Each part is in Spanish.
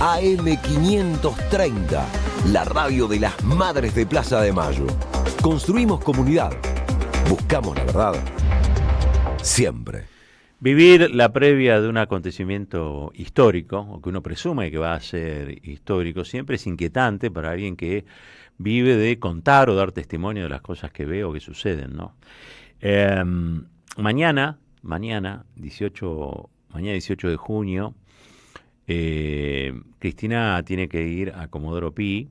AM530, la radio de las Madres de Plaza de Mayo. Construimos comunidad. Buscamos la verdad. Siempre. Vivir la previa de un acontecimiento histórico, o que uno presume que va a ser histórico, siempre es inquietante para alguien que vive de contar o dar testimonio de las cosas que ve o que suceden, ¿no? Mañana 18 de junio, Cristina tiene que ir a Comodoro Pi.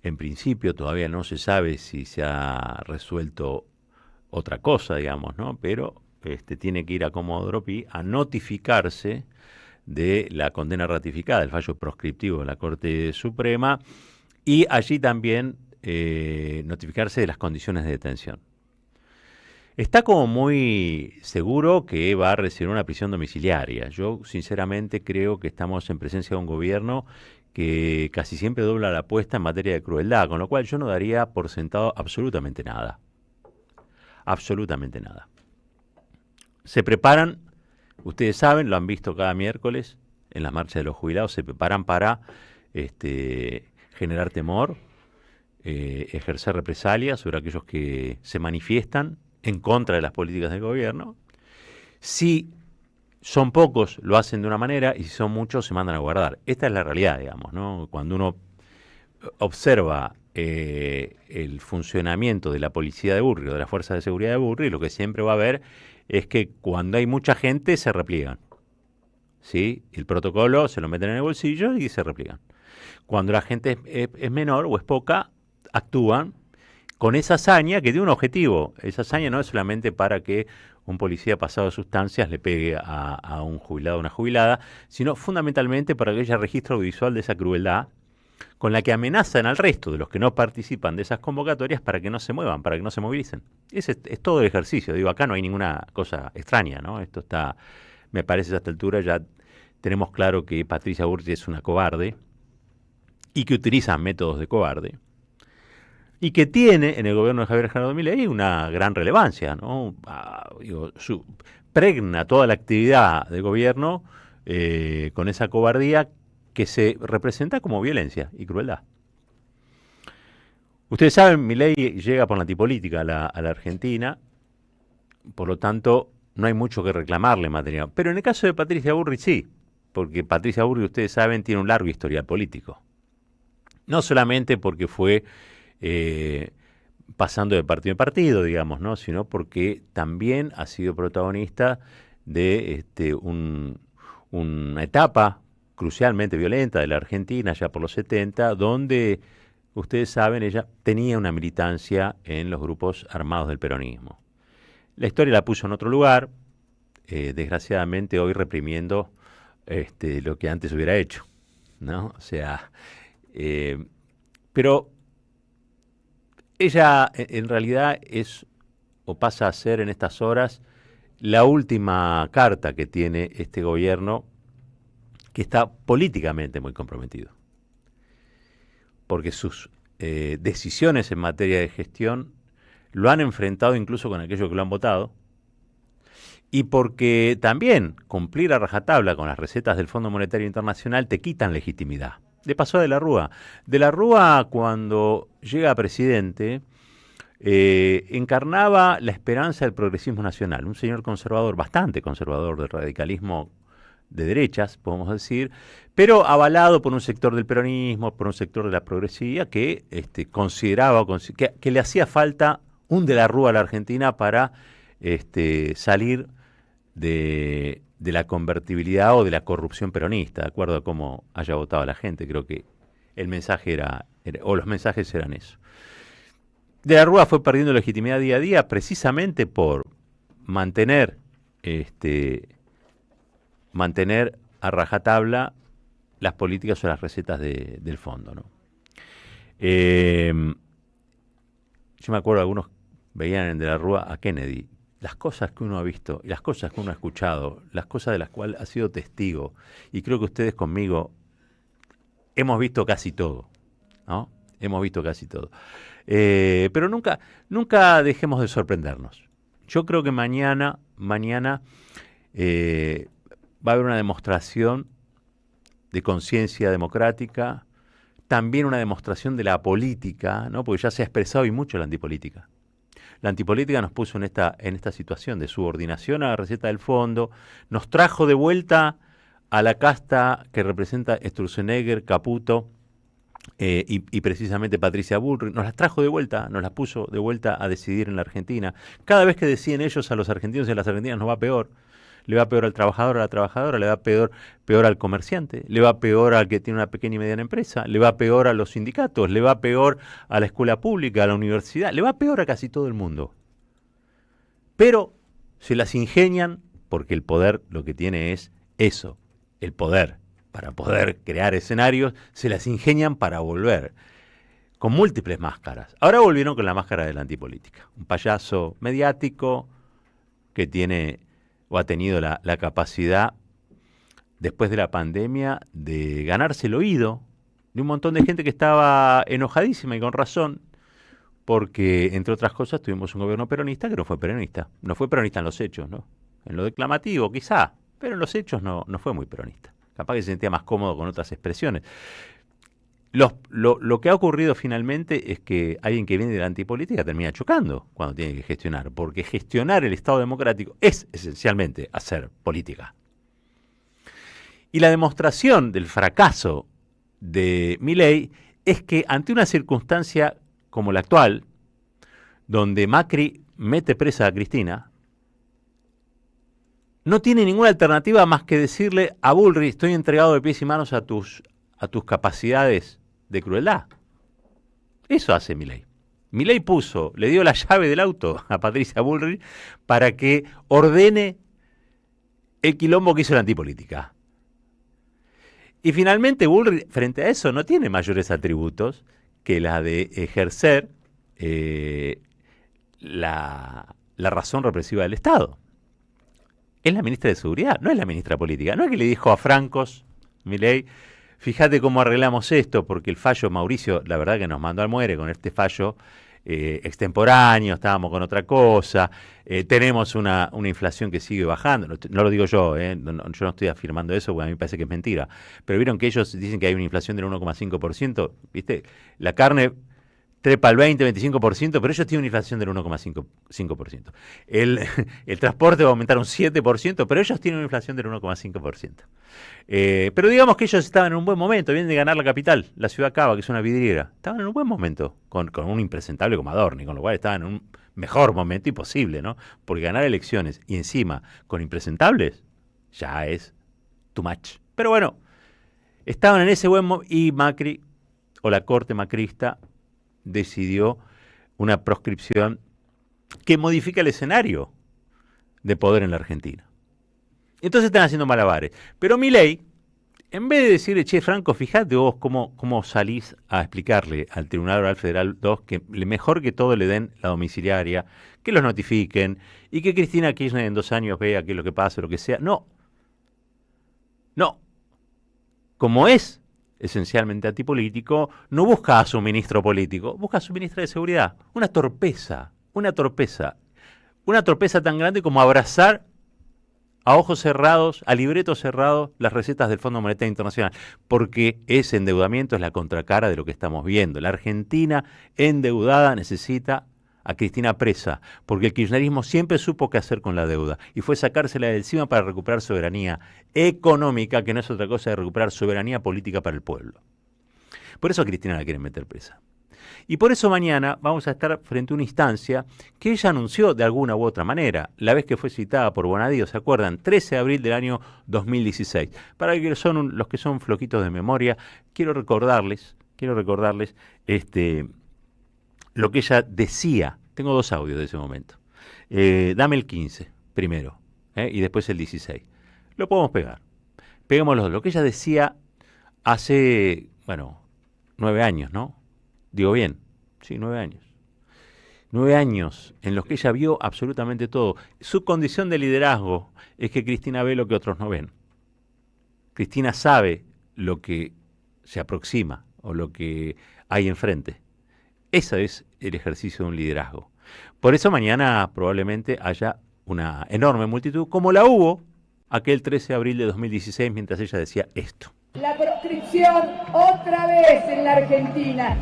En principio todavía no se sabe si se ha resuelto otra cosa, digamos, ¿no? Pero tiene que ir a Comodoro Pi a notificarse de la condena ratificada, el fallo proscriptivo de la Corte Suprema, y allí también notificarse de las condiciones de detención. Está como muy seguro que va a recibir una prisión domiciliaria. Yo sinceramente creo que estamos en presencia de un gobierno que casi siempre dobla la apuesta en materia de crueldad, con lo cual yo no daría por sentado absolutamente nada. Absolutamente nada. Se preparan, ustedes saben, lo han visto cada miércoles en la marcha de los jubilados, se preparan para generar temor, ejercer represalias sobre aquellos que se manifiestan en contra de las políticas del gobierno. Si son pocos, lo hacen de una manera, y si son muchos, se mandan a guardar. Esta es la realidad, digamos, ¿no? Cuando uno observa el funcionamiento de la policía de Burri o de las fuerzas de seguridad de Burri, lo que siempre va a ver es que cuando hay mucha gente se repliegan, ¿sí? El protocolo se lo meten en el bolsillo y se repliegan. Cuando la gente es menor o es poca, actúan con esa hazaña que tiene un objetivo. Esa hazaña no es solamente para que un policía pasado de sustancias le pegue a un jubilado o una jubilada, sino fundamentalmente para que haya registro audiovisual de esa crueldad con la que amenazan al resto de los que no participan de esas convocatorias para que no se muevan, para que no se movilicen. Ese es todo el ejercicio. Digo, acá no hay ninguna cosa extraña, ¿no? Esto está, me parece, a esta altura ya tenemos claro que Patricia Burri es una cobarde y que utiliza métodos de cobarde, y que tiene en el gobierno de Javier Gerardo Milei una gran relevancia, ¿no? Pregna toda la actividad de gobierno con esa cobardía que se representa como violencia y crueldad. Ustedes saben, Milei llega por la antipolítica a la Argentina, por lo tanto no hay mucho que reclamarle en materia. Pero en el caso de Patricia Burri sí, porque Patricia Burri, ustedes saben, tiene un largo historial político. No solamente porque fue pasando de partido en partido, digamos, ¿no? Sino porque también ha sido protagonista de una etapa crucialmente violenta de la Argentina, ya por los 70, donde, ustedes saben, ella tenía una militancia en los grupos armados del peronismo. La historia la puso en otro lugar, desgraciadamente hoy reprimiendo lo que antes hubiera hecho, ¿no? O sea, pero ella en realidad es, o pasa a ser en estas horas, la última carta que tiene este gobierno, que está políticamente muy comprometido. Porque sus decisiones en materia de gestión lo han enfrentado incluso con aquellos que lo han votado, y porque también cumplir a rajatabla con las recetas del Fondo Monetario Internacional te quitan legitimidad. Le pasó a De la Rúa. De la Rúa, cuando llega a presidente, encarnaba la esperanza del progresismo nacional. Un señor conservador, bastante conservador, del radicalismo de derechas, podemos decir, pero avalado por un sector del peronismo, por un sector de la progresía, que consideraba que le hacía falta un De la Rúa a la Argentina para salir de la convertibilidad o de la corrupción peronista, de acuerdo a cómo haya votado la gente. Creo que el mensaje o los mensajes eran eso. De la Rúa fue perdiendo legitimidad día a día precisamente por mantener a rajatabla las políticas o las recetas del fondo, ¿no? Yo me acuerdo, algunos veían en De la Rúa a Kennedy. Las cosas que uno ha visto y las cosas que uno ha escuchado, las cosas de las cuales ha sido testigo, y creo que ustedes conmigo hemos visto casi todo, ¿no? Hemos visto casi todo. Pero nunca dejemos de sorprendernos. Yo creo que mañana va a haber una demostración de conciencia democrática, también una demostración de la política, ¿no? Porque ya se ha expresado y mucho la antipolítica. La antipolítica nos puso en esta situación de subordinación a la receta del fondo, nos trajo de vuelta a la casta que representa Sturzenegger, Caputo y precisamente Patricia Bullrich, nos las trajo de vuelta, nos las puso de vuelta a decidir en la Argentina. Cada vez que deciden ellos, a los argentinos y a las argentinas nos va peor. Le va peor al trabajador, a la trabajadora, le va peor al comerciante, le va peor al que tiene una pequeña y mediana empresa, le va peor a los sindicatos, le va peor a la escuela pública, a la universidad, le va peor a casi todo el mundo. Pero se las ingenian porque el poder lo que tiene es eso, el poder. Para poder crear escenarios, se las ingenian para volver con múltiples máscaras. Ahora volvieron con la máscara de la antipolítica. Un payaso mediático que tiene o ha tenido la capacidad, después de la pandemia, de ganarse el oído de un montón de gente que estaba enojadísima y con razón, porque, entre otras cosas, tuvimos un gobierno peronista que no fue peronista. No fue peronista en los hechos, ¿no? En lo declamativo, quizá, pero en los hechos no fue muy peronista. Capaz que se sentía más cómodo con otras expresiones. Lo que ha ocurrido finalmente es que alguien que viene de la antipolítica termina chocando cuando tiene que gestionar, porque gestionar el Estado democrático es esencialmente hacer política. Y la demostración del fracaso de Milei es que ante una circunstancia como la actual, donde Macri mete presa a Cristina, no tiene ninguna alternativa más que decirle a Bullrich: estoy entregado de pies y manos a tus capacidades de crueldad. Eso hace Milei. Milei le dio la llave del auto a Patricia Bullrich para que ordene el quilombo que hizo la antipolítica. Y finalmente Bullrich, frente a eso, no tiene mayores atributos que la de ejercer la razón represiva del Estado. Es la ministra de Seguridad, no es la ministra política. No es que le dijo a Francos, Milei, fíjate cómo arreglamos esto, porque el fallo, Mauricio, la verdad que nos mandó al muere con este fallo extemporáneo, estábamos con otra cosa, tenemos una inflación que sigue bajando, no lo digo yo, yo no estoy afirmando eso porque a mí me parece que es mentira, pero vieron que ellos dicen que hay una inflación del 1,5%, ¿viste? La carne trepa al 20-25%, pero ellos tienen una inflación del 1,5%. El transporte va a aumentar un 7%, pero ellos tienen una inflación del 1,5%. Pero digamos que ellos estaban en un buen momento, vienen de ganar la capital, la ciudad Cava, que es una vidriera. Estaban en un buen momento, con un impresentable como Adorni, con lo cual estaban en un mejor momento imposible, ¿no? Porque ganar elecciones y encima con impresentables ya es too much. Pero bueno, estaban en ese buen momento y Macri, o la corte macrista, decidió una proscripción que modifica el escenario de poder en la Argentina. Entonces están haciendo malabares. Pero Milei, en vez de decirle, che, Franco, fíjate vos cómo salís a explicarle al Tribunal Oral Federal 2 que mejor que todo le den la domiciliaria, que los notifiquen y que Cristina Kirchner en 2 años vea qué es lo que pasa, lo que sea. No. Como es esencialmente antipolítico, no busca a su ministro político, busca a su ministra de Seguridad. Una torpeza tan grande como abrazar a ojos cerrados, a libretos cerrados, las recetas del Fondo Monetario Internacional, porque ese endeudamiento es la contracara de lo que estamos viendo. La Argentina endeudada necesita a Cristina presa, porque el kirchnerismo siempre supo qué hacer con la deuda, y fue sacársela de encima para recuperar soberanía económica, que no es otra cosa que recuperar soberanía política para el pueblo. Por eso a Cristina la quieren meter presa. Y por eso mañana vamos a estar frente a una instancia que ella anunció de alguna u otra manera, la vez que fue citada por Bonadío, ¿se acuerdan? 13 de abril del año 2016. Para los que son floquitos de memoria, quiero recordarles lo que ella decía. Tengo 2 audios de ese momento. Dame el 15 primero, y después el 16. Lo podemos pegar. Peguemos los dos. Lo que ella decía hace, 9 años, ¿no? Digo bien, sí, 9 años. 9 años en los que ella vio absolutamente todo. Su condición de liderazgo es que Cristina ve lo que otros no ven. Cristina sabe lo que se aproxima o lo que hay enfrente. Ese es el ejercicio de un liderazgo. Por eso mañana probablemente haya una enorme multitud, como la hubo aquel 13 de abril de 2016, mientras ella decía esto. La proscripción otra vez en la Argentina.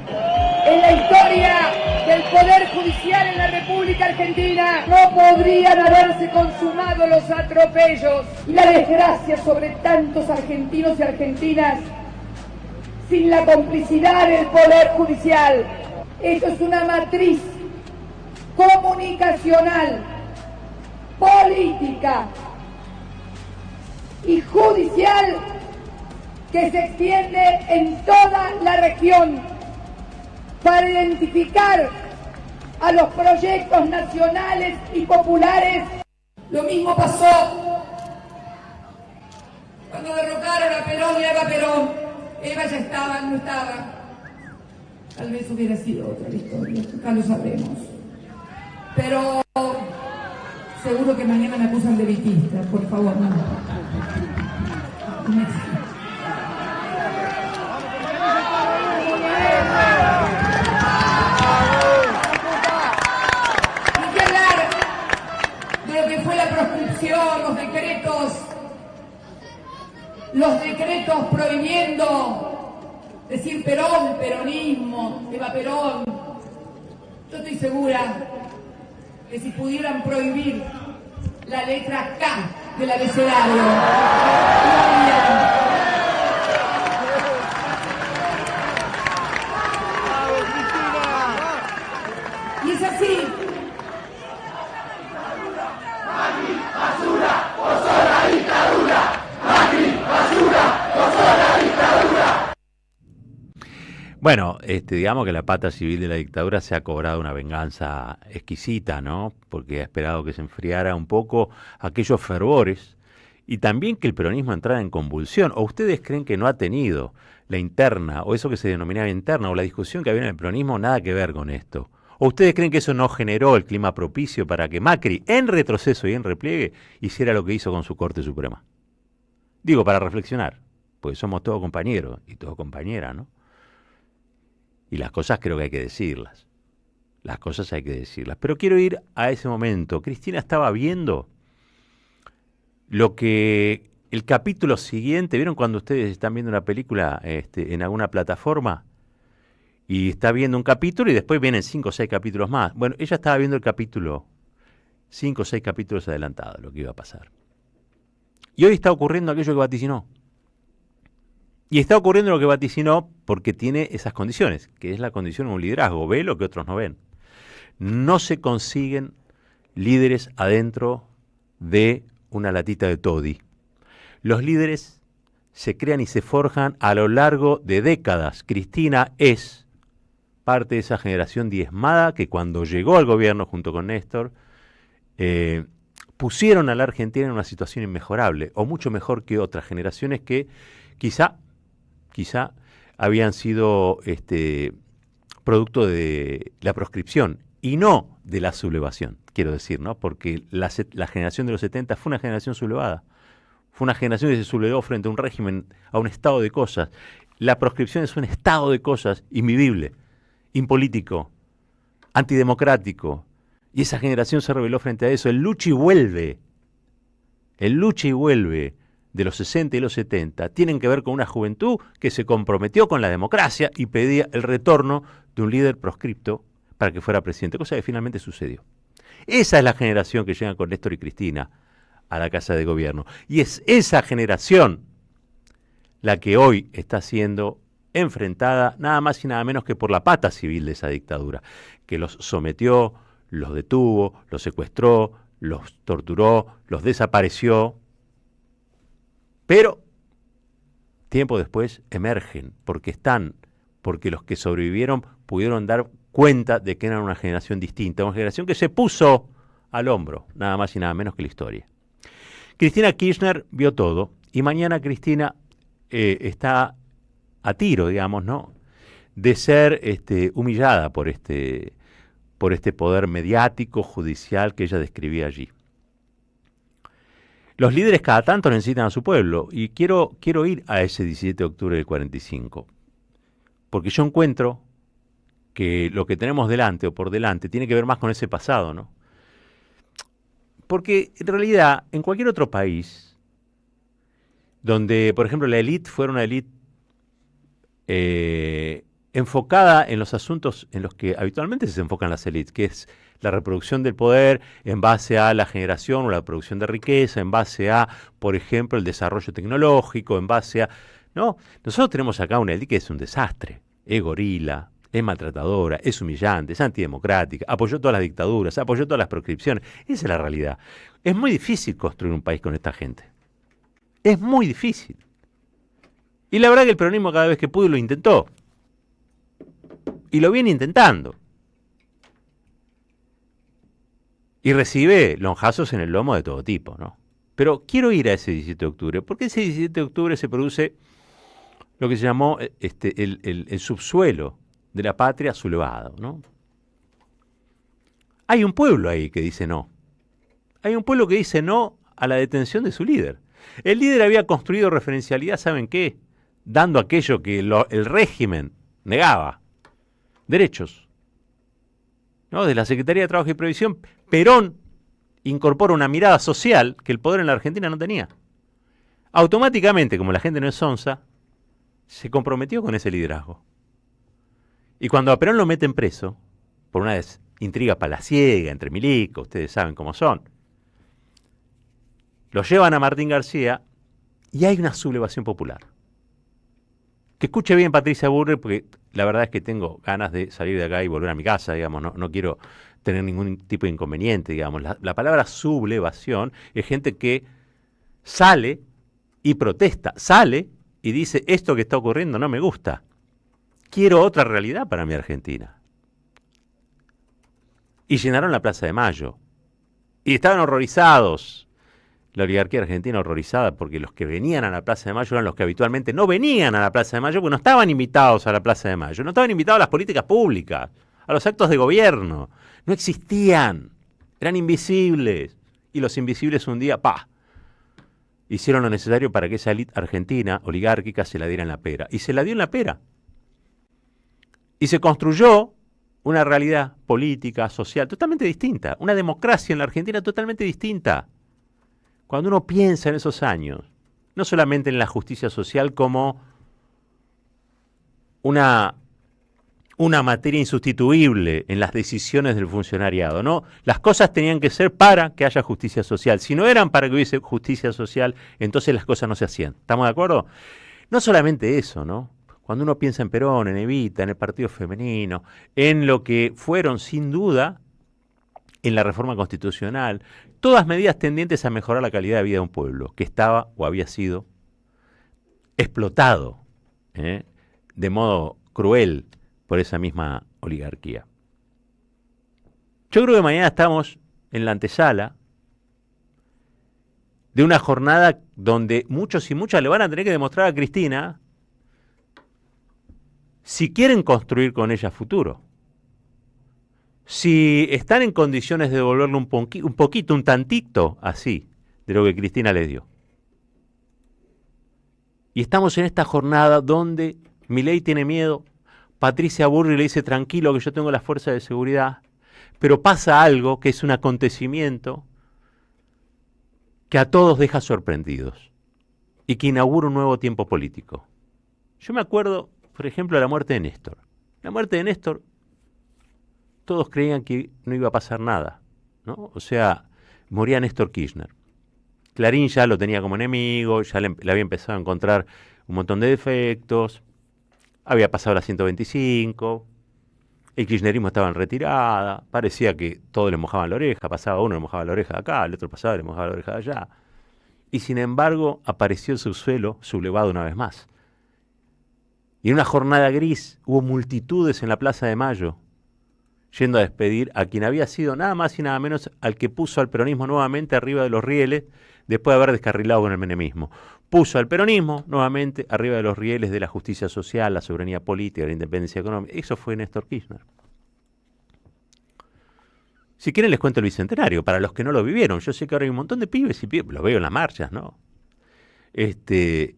En la historia del Poder Judicial en la República Argentina no podrían haberse consumado los atropellos y la desgracia sobre tantos argentinos y argentinas sin la complicidad del Poder Judicial. Esto es una matriz comunicacional, política y judicial que se extiende en toda la región para identificar a los proyectos nacionales y populares. Lo mismo pasó cuando derrocaron a Perón y a Eva Perón. Eva ya estaba, no estaba. Tal vez hubiera sido otra la historia, nunca lo sabremos. Pero seguro que mañana me acusan de vitista, por favor, no. Hay que hablar de lo que fue la proscripción, los decretos prohibiendo decir Perón, peronismo, Eva Perón. Yo estoy segura que si pudieran prohibir la letra K del abecedario, lo harían. Y es así. Macri, basura, vos sos la dictadura. Macri, basura, vos sos la dictadura. Bueno, digamos que la pata civil de la dictadura se ha cobrado una venganza exquisita, ¿no? Porque ha esperado que se enfriara un poco aquellos fervores y también que el peronismo entrara en convulsión. ¿O ustedes creen que no ha tenido la interna, o eso que se denominaba interna, o la discusión que había en el peronismo, nada que ver con esto? ¿O ustedes creen que eso no generó el clima propicio para que Macri, en retroceso y en repliegue, hiciera lo que hizo con su Corte Suprema? Digo, para reflexionar, pues somos todos compañeros y todos compañeras, ¿no? Y las cosas creo que hay que decirlas. Las cosas hay que decirlas. Pero quiero ir a ese momento. Cristina estaba viendo lo que el capítulo siguiente, ¿vieron cuando ustedes están viendo una película en alguna plataforma? Y está viendo un capítulo y después vienen 5 o 6 capítulos más. Bueno, ella estaba viendo el capítulo 5 o 6 capítulos adelantados, lo que iba a pasar. Y hoy está ocurriendo aquello que vaticinó. Y está ocurriendo lo que vaticinó porque tiene esas condiciones, que es la condición de un liderazgo. Ve lo que otros no ven. No se consiguen líderes adentro de una latita de toddy. Los líderes se crean y se forjan a lo largo de décadas. Cristina es parte de esa generación diezmada que cuando llegó al gobierno junto con Néstor, pusieron a la Argentina en una situación inmejorable, o mucho mejor que otras generaciones que quizá habían sido producto de la proscripción y no de la sublevación, quiero decir, ¿no? Porque la generación de los 70 fue una generación sublevada, fue una generación que se sublevó frente a un régimen, a un estado de cosas. La proscripción es un estado de cosas invivible, impolítico, antidemocrático, y esa generación se rebeló frente a eso. El lucha y vuelve de los 60 y los 70 tienen que ver con una juventud que se comprometió con la democracia y pedía el retorno de un líder proscripto para que fuera presidente, cosa que finalmente sucedió. Esa es la generación que llega con Néstor y Cristina a la Casa de Gobierno. Y es esa generación la que hoy está siendo enfrentada nada más y nada menos que por la pata civil de esa dictadura, que los sometió, los detuvo, los secuestró, los torturó, los desapareció. Pero tiempo después emergen, porque los que sobrevivieron pudieron dar cuenta de que eran una generación distinta, una generación que se puso al hombro, nada más y nada menos que la historia. Cristina Kirchner vio todo, y mañana Cristina está a tiro, digamos, ¿no?, de ser humillada por este poder mediático, judicial que ella describía allí. Los líderes cada tanto necesitan a su pueblo, y quiero ir a ese 17 de octubre del 45, porque yo encuentro que lo que tenemos delante o por delante tiene que ver más con ese pasado, ¿no? Porque en realidad, en cualquier otro país, donde, por ejemplo, la élite fuera una élite enfocada en los asuntos en los que habitualmente se enfocan las élites, que es la reproducción del poder en base a la generación o la producción de riqueza, en base a, por ejemplo, el desarrollo tecnológico, en base a... No, nosotros tenemos acá una élite que es un desastre, es gorila, es maltratadora, es humillante, es antidemocrática, apoyó todas las dictaduras, apoyó todas las proscripciones. Esa es la realidad. Es muy difícil construir un país con esta gente. Es muy difícil. Y la verdad que el peronismo cada vez que pudo lo intentó. Y lo viene intentando. Y recibe lonjazos en el lomo de todo tipo, ¿no? Pero quiero ir a ese 17 de octubre, porque ese 17 de octubre se produce lo que se llamó el subsuelo de la patria sublevado, ¿no? Hay un pueblo ahí que dice no. Hay un pueblo que dice no a la detención de su líder. El líder había construido referencialidad, ¿saben qué? Dando aquello que el régimen negaba. Derechos. ¿No? De la Secretaría de Trabajo y Previsión, Perón incorpora una mirada social que el poder en la Argentina no tenía. Automáticamente, como la gente no es sonsa, se comprometió con ese liderazgo. Y cuando a Perón lo meten preso, por una intriga palaciega entre milicos, ustedes saben cómo son, lo llevan a Martín García y hay una sublevación popular. Que escuche bien Patricia Bullrich, porque la verdad es que tengo ganas de salir de acá y volver a mi casa, digamos, no quiero tener ningún tipo de inconveniente, digamos. La palabra sublevación es gente que sale y protesta, sale y dice, esto que está ocurriendo no me gusta. Quiero otra realidad para mi Argentina. Y llenaron la Plaza de Mayo. Y estaban horrorizados. La oligarquía argentina horrorizada porque los que venían a la Plaza de Mayo eran los que habitualmente no venían a la Plaza de Mayo porque no estaban invitados a la Plaza de Mayo. No estaban invitados a las políticas públicas, a los actos de gobierno. No existían. Eran invisibles. Y los invisibles un día, hicieron lo necesario para que esa élite argentina oligárquica se la diera en la pera. Y se la dio en la pera. Y se construyó una realidad política, social, totalmente distinta. Una democracia en la Argentina totalmente distinta. Cuando uno piensa en esos años, no solamente en la justicia social como una materia insustituible en las decisiones del funcionariado, ¿no? Las cosas tenían que ser para que haya justicia social. Si no eran para que hubiese justicia social, entonces las cosas no se hacían. ¿Estamos de acuerdo? No solamente eso, ¿no? Cuando uno piensa en Perón, en Evita, en el Partido Femenino, en lo que fueron, sin duda, en la reforma constitucional, todas medidas tendientes a mejorar la calidad de vida de un pueblo que estaba o había sido explotado de modo cruel por esa misma oligarquía. Yo creo que mañana estamos en la antesala de una jornada donde muchos y muchas le van a tener que demostrar a Cristina si quieren construir con ella futuro. Si están en condiciones de devolverle un tantito así, de lo que Cristina les dio. Y estamos en esta jornada donde Milei tiene miedo, Patricia Bullrich le dice tranquilo que yo tengo las fuerzas de seguridad, pero pasa algo que es un acontecimiento que a todos deja sorprendidos y que inaugura un nuevo tiempo político. Yo me acuerdo, por ejemplo, de la muerte de Néstor. La muerte de Néstor, todos creían que no iba a pasar nada, ¿no? O sea, moría Néstor Kirchner. Clarín ya lo tenía como enemigo, ya le había empezado a encontrar un montón de defectos, había pasado la 125, el kirchnerismo estaba en retirada, parecía que todos le mojaban la oreja, pasaba uno le mojaba la oreja de acá, el otro pasaba le mojaba la oreja de allá. Y sin embargo apareció el subsuelo sublevado una vez más. Y en una jornada gris hubo multitudes en la Plaza de Mayo, yendo a despedir a quien había sido nada más y nada menos al que puso al peronismo nuevamente arriba de los rieles después de haber descarrilado con el menemismo. Puso al peronismo nuevamente arriba de los rieles de la justicia social, la soberanía política, la independencia económica. Eso fue Néstor Kirchner. Si quieren les cuento el Bicentenario, para los que no lo vivieron. Yo sé que ahora hay un montón de pibes y pibes, lo veo en las marchas, ¿no? El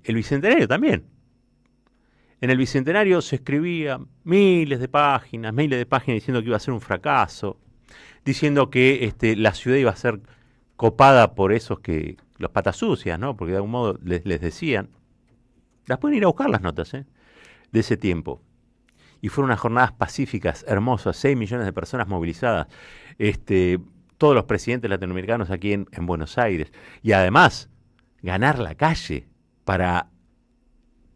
Bicentenario también. En el Bicentenario se escribía miles de páginas diciendo que iba a ser un fracaso, diciendo que la ciudad iba a ser copada por esos que, los patas sucias, ¿no? Porque de algún modo les decían, las pueden ir a buscar las notas, de ese tiempo. Y fueron unas jornadas pacíficas, hermosas, 6 millones de personas movilizadas, todos los presidentes latinoamericanos aquí en Buenos Aires, y además ganar la calle para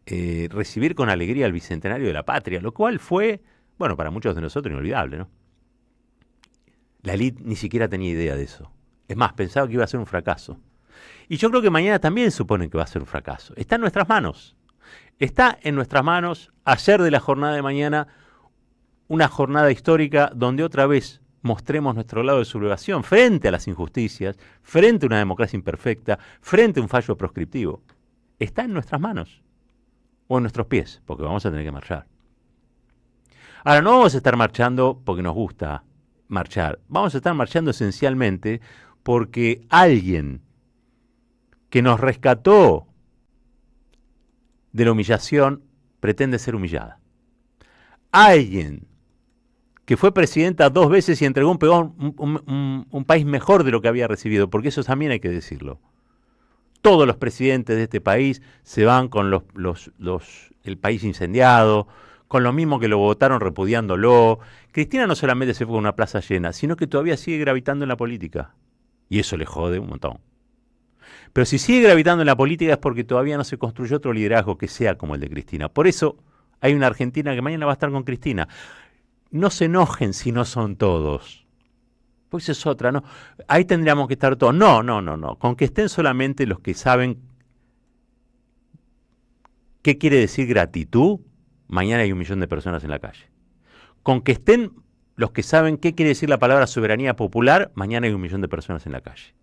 recibir con alegría el Bicentenario de la Patria, lo cual fue, bueno, para muchos de nosotros inolvidable, ¿no? La élite ni siquiera tenía idea de eso. Es más, pensaba que iba a ser un fracaso. Y yo creo que mañana también suponen que va a ser un fracaso. Está en nuestras manos. Está en nuestras manos hacer de la jornada de mañana una jornada histórica donde otra vez mostremos nuestro lado de sublevación frente a las injusticias, frente a una democracia imperfecta, frente a un fallo proscriptivo. Está en nuestras manos. O en nuestros pies, porque vamos a tener que marchar. Ahora, no vamos a estar marchando porque nos gusta marchar. Vamos a estar marchando esencialmente porque alguien que nos rescató de la humillación pretende ser humillada. Alguien que fue presidenta 2 veces y entregó un país mejor de lo que había recibido, porque eso también hay que decirlo. Todos los presidentes de este país se van con el país incendiado, con lo mismo que lo votaron repudiándolo. Cristina no solamente se fue con una plaza llena, sino que todavía sigue gravitando en la política. Y eso le jode un montón. Pero si sigue gravitando en la política es porque todavía no se construyó otro liderazgo que sea como el de Cristina. Por eso hay una Argentina que mañana va a estar con Cristina. No se enojen si no son todos. Pues es otra, ¿no? Ahí tendríamos que estar todos. No. Con que estén solamente los que saben qué quiere decir gratitud, mañana hay 1 millón de personas en la calle. Con que estén los que saben qué quiere decir la palabra soberanía popular, mañana hay 1 millón de personas en la calle.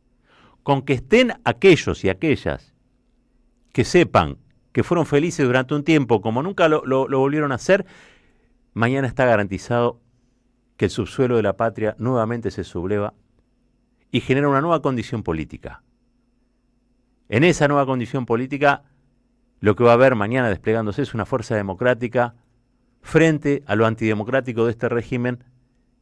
Con que estén aquellos y aquellas que sepan que fueron felices durante un tiempo como nunca lo volvieron a hacer, mañana está garantizado que el subsuelo de la patria nuevamente se subleva y genera una nueva condición política. En esa nueva condición política, lo que va a haber mañana desplegándose es una fuerza democrática frente a lo antidemocrático de este régimen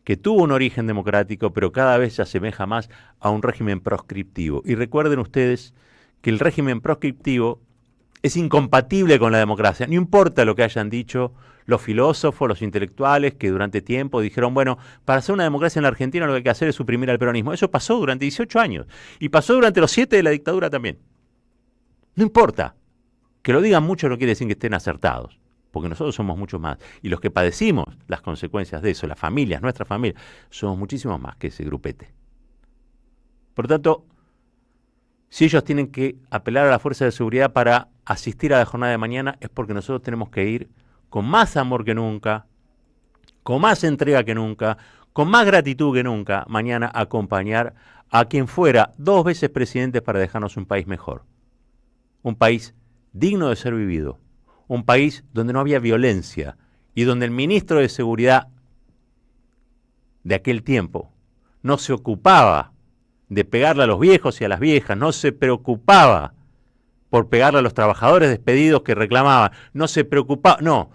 que tuvo un origen democrático, pero cada vez se asemeja más a un régimen proscriptivo. Y recuerden ustedes que el régimen proscriptivo es incompatible con la democracia. No importa lo que hayan dicho los filósofos, los intelectuales que durante tiempo dijeron, bueno, para hacer una democracia en la Argentina lo que hay que hacer es suprimir al peronismo. Eso pasó durante 18 años y pasó durante los 7 de la dictadura también. No importa. Que lo digan mucho no quiere decir que estén acertados, porque nosotros somos muchos más. Y los que padecimos las consecuencias de eso, las familias, nuestras familias, somos muchísimos más que ese grupete. Por lo tanto, si ellos tienen que apelar a la fuerza de seguridad para asistir a la jornada de mañana, es porque nosotros tenemos que ir con más amor que nunca, con más entrega que nunca, con más gratitud que nunca, mañana a acompañar a quien fuera 2 veces presidente para dejarnos un país mejor. Un país digno de ser vivido. Un país donde no había violencia y donde el ministro de Seguridad de aquel tiempo no se ocupaba de pegarle a los viejos y a las viejas, no se preocupaba por pegarle a los trabajadores despedidos que reclamaban, no se preocupaba, no,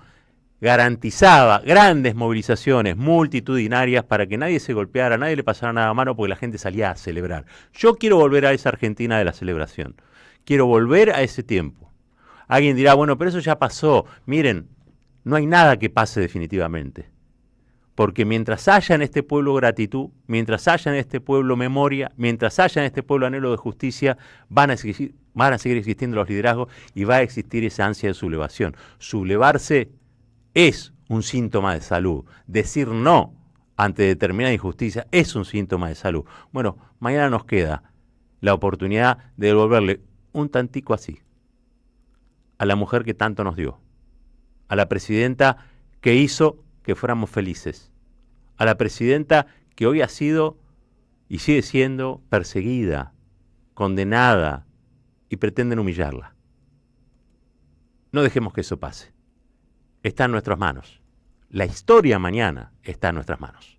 garantizaba grandes movilizaciones multitudinarias para que nadie se golpeara, nadie le pasara nada a mano porque la gente salía a celebrar. Yo quiero volver a esa Argentina de la celebración, quiero volver a ese tiempo. Alguien dirá, bueno, pero eso ya pasó. Miren, no hay nada que pase definitivamente. Porque mientras haya en este pueblo gratitud, mientras haya en este pueblo memoria, mientras haya en este pueblo anhelo de justicia, van a seguir existiendo los liderazgos y va a existir esa ansia de sublevación. Sublevarse es un síntoma de salud. Decir no ante determinada injusticia es un síntoma de salud. Bueno, mañana nos queda la oportunidad de devolverle un tantico así a la mujer que tanto nos dio, a la presidenta que hizo que fuéramos felices, a la presidenta que hoy ha sido y sigue siendo perseguida, condenada y pretenden humillarla. No dejemos que eso pase. Está en nuestras manos. La historia mañana está en nuestras manos.